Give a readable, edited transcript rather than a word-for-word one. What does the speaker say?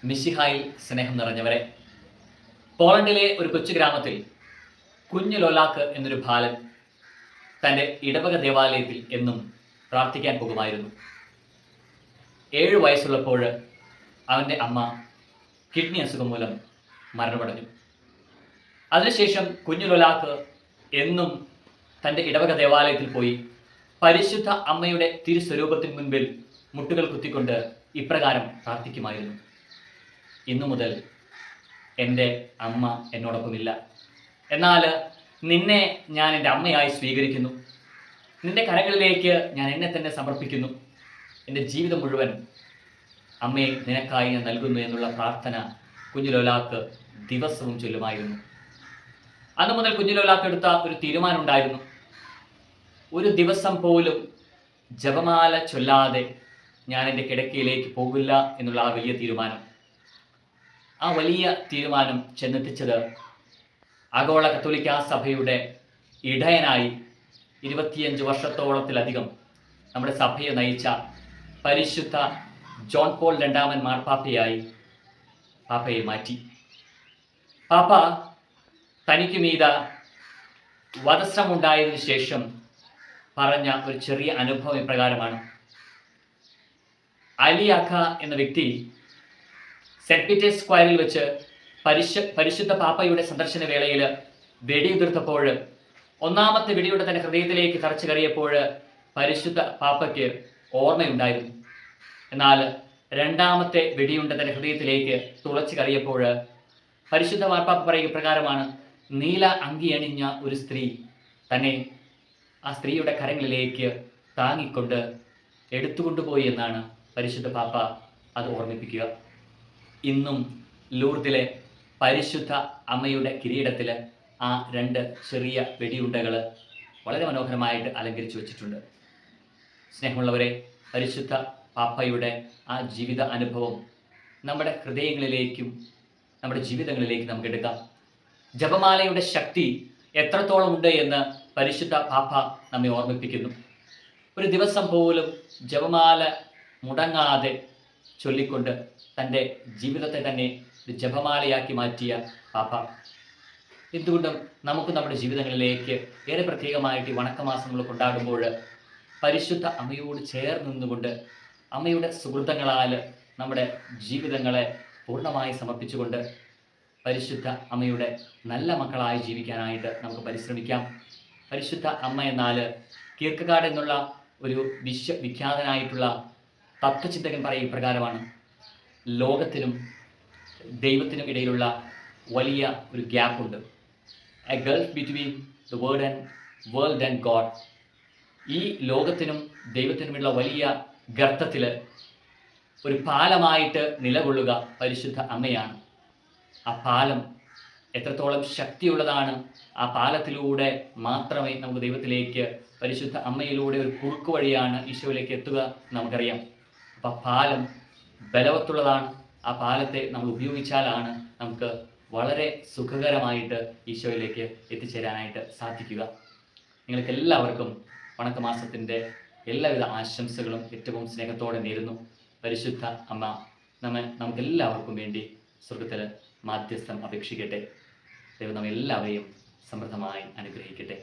മിശിഹായിൽ സ്നേഹം നിറഞ്ഞവരെ, പോളണ്ടിലെ ഒരു കൊച്ചു ഗ്രാമത്തിൽ കുഞ്ഞു ലോലാക്ക് എന്നൊരു ബാലൻ തൻ്റെ ഇടവക ദേവാലയത്തിൽ എന്നും പ്രാർത്ഥിക്കാൻ പോകുമായിരുന്നു. 7 വയസ്സുള്ളപ്പോൾ അവൻ്റെ അമ്മ കിഡ്നി അസുഖം മൂലം മരണമടഞ്ഞു. അതിനുശേഷം കുഞ്ഞു ലോലാക്ക് എന്നും തൻ്റെ ഇടവക ദേവാലയത്തിൽ പോയി പരിശുദ്ധ അമ്മയുടെ തിരുസ്വരൂപത്തിന് മുൻപിൽ മുട്ടുകൾ കുത്തിക്കൊണ്ട് ഇപ്രകാരം പ്രാർത്ഥിക്കുമായിരുന്നു: ഇന്നു മുതൽ എൻ്റെ അമ്മ എന്നോടൊപ്പമില്ല, എന്നാൽ നിന്നെ ഞാൻ എൻ്റെ അമ്മയായി സ്വീകരിക്കുന്നു. നിന്റെ കരങ്ങളിലേക്ക് ഞാൻ എന്നെ തന്നെ സമർപ്പിക്കുന്നു. എൻ്റെ ജീവിതം മുഴുവൻ അമ്മയെ നിനക്കായി ഞാൻ നൽകുന്നു എന്നുള്ള പ്രാർത്ഥന കുഞ്ഞു ലോലാക്ക് ദിവസവും ചൊല്ലുമായിരുന്നു. അന്നു മുതൽ കുഞ്ഞു ലോലാക്ക് എടുത്ത ഒരു തീരുമാനം ഉണ്ടായിരുന്നു: ഒരു ദിവസം പോലും ജപമാല ചൊല്ലാതെ ഞാൻ എൻ്റെ കിടക്കയിലേക്ക് പോകില്ല എന്നുള്ള ആ വലിയ തീരുമാനം. ആ വലിയ തീരുമാനം ചെന്നെത്തിച്ചത് ആഗോള കത്തോലിക്കാ സഭയുടെ ഇടയനായി 25 വർഷത്തോളത്തിലധികം നമ്മുടെ സഭയെ നയിച്ച പരിശുദ്ധ ജോൺ പോൾ രണ്ടാമൻ മാർപ്പാപ്പയായി പാപ്പയെ മാറ്റി. പാപ്പ തനിക്ക് മീത വധശ്രമമുണ്ടായതിനു ശേഷം പറഞ്ഞ ഒരു ചെറിയ അനുഭവം ഇപ്രകാരമാണ്: അലി അഖ എന്ന വ്യക്തി സെന്റ് പീറ്റേഴ്സ് സ്ക്വയറിൽ വെച്ച് പരിശുദ്ധ പാപ്പയുടെ സന്ദർശന വേളയിൽ വെടിയുതിർത്തപ്പോൾ, ഒന്നാമത്തെ വെടിയുടെ തന്റെ ഹൃദയത്തിലേക്ക് തറച്ചു കയറിയപ്പോൾ പരിശുദ്ധ പാപ്പയ്ക്ക് ഓർമ്മയുണ്ടായിരുന്നു. എന്നാൽ രണ്ടാമത്തെ വെടിയുണ്ട തന്റെ ഹൃദയത്തിലേക്ക് തുളച്ചു കയറിയപ്പോൾ പരിശുദ്ധ മാർപ്പാപ്പ പറയുക പ്രകാരമാണ്: നീല അങ്കി അണിഞ്ഞ ഒരു സ്ത്രീ തന്നെ ആ സ്ത്രീയുടെ കരങ്ങളിലേക്ക് താങ്ങിക്കൊണ്ട് എടുത്തുകൊണ്ടുപോയി എന്നാണ് പരിശുദ്ധ പാപ്പ അത് ഓർമ്മിപ്പിക്കുക. ഇന്നും ലൂർദിലെ പരിശുദ്ധ അമ്മയുടെ കിരീടത്തിൽ ആ 2 ചെറിയ വെടിയുണ്ടകൾ വളരെ മനോഹരമായിട്ട് അലങ്കരിച്ചു വച്ചിട്ടുണ്ട്. സ്നേഹമുള്ളവരെ, പരിശുദ്ധ പാപ്പയുടെ ആ ജീവിത അനുഭവം നമ്മുടെ ഹൃദയങ്ങളിലേക്കും നമ്മുടെ ജീവിതങ്ങളിലേക്കും നമുക്ക് എടുക്കാം. ജപമാലയുടെ ശക്തി എത്രത്തോളം ഉണ്ട് എന്ന് പരിശുദ്ധ പാപ്പ നമ്മെ ഓർമ്മിപ്പിക്കുന്നു. ഒരു ദിവസം പോലും ജപമാല മുടങ്ങാതെ ചൊല്ലിക്കൊണ്ട് തൻ്റെ ജീവിതത്തെ തന്നെ ഒരു ജപമാലയാക്കി മാറ്റിയ പാപ്പ. എന്തുകൊണ്ടും നമുക്ക് നമ്മുടെ ജീവിതങ്ങളിലേക്ക് ഏറെ പ്രത്യേകമായിട്ട് വണക്കമാസങ്ങൾ കൊണ്ടാടുമ്പോൾ പരിശുദ്ധ അമ്മയോട് ചേർന്ന് നിന്നുകൊണ്ട് അമ്മയുടെ സുഹൃത്തങ്ങളാൽ നമ്മുടെ ജീവിതങ്ങളെ പൂർണ്ണമായി സമർപ്പിച്ചുകൊണ്ട് പരിശുദ്ധ അമ്മയുടെ നല്ല മക്കളായി ജീവിക്കാനായിട്ട് നമുക്ക് പരിശ്രമിക്കാം. പരിശുദ്ധ അമ്മ എന്നാൽ കീർക്കഗാഡ് എന്നുള്ള ഒരു വിഖ്യാതനായിട്ടുള്ള തത്വചിന്തകൻ പറയുക ഇപ്രകാരമാണ്: ലോകത്തിനും ദൈവത്തിനും ഇടയിലുള്ള വലിയ ഒരു ഗ്യാപ്പുണ്ട്. A gulf between the world and God. ഈ ലോകത്തിനും ദൈവത്തിനുമുള്ള വലിയ ഗർത്തത്തിൽ ഒരു പാലമായിട്ട് നിലകൊള്ളുക പരിശുദ്ധ അമ്മയാണ്. ആ പാലം എത്രത്തോളം ശക്തിയുള്ളതാണ്! ആ പാലത്തിലൂടെ മാത്രമേ നമുക്ക് ദൈവത്തിലേക്ക്, പരിശുദ്ധ അമ്മയിലൂടെ ഒരു കുറുക്ക് വഴിയാണ് ഈശോയിലേക്ക് എത്തുക നമുക്കറിയാം. അപ്പം പാലം ബലവത്തുള്ളതാണ്. ആ പാലത്തെ നമ്മൾ ഉപയോഗിച്ചാലാണ് നമുക്ക് വളരെ സുഖകരമായിട്ട് ഈശോയിലേക്ക് എത്തിച്ചേരാനായിട്ട് സാധിക്കുക. നിങ്ങൾക്ക് എല്ലാവർക്കും വണക്കമാസത്തിൻ്റെ എല്ലാവിധ ആശംസകളും ഏറ്റവും സ്നേഹത്തോടെ നേരുന്നു. പരിശുദ്ധ അമ്മ നമുക്കെല്ലാവർക്കും വേണ്ടി സ്വർഗത്തിൽ മാധ്യസ്ഥം അപേക്ഷിക്കട്ടെ. ദൈവം നമ്മെല്ലാവരെയും സമൃദ്ധമായി അനുഗ്രഹിക്കട്ടെ.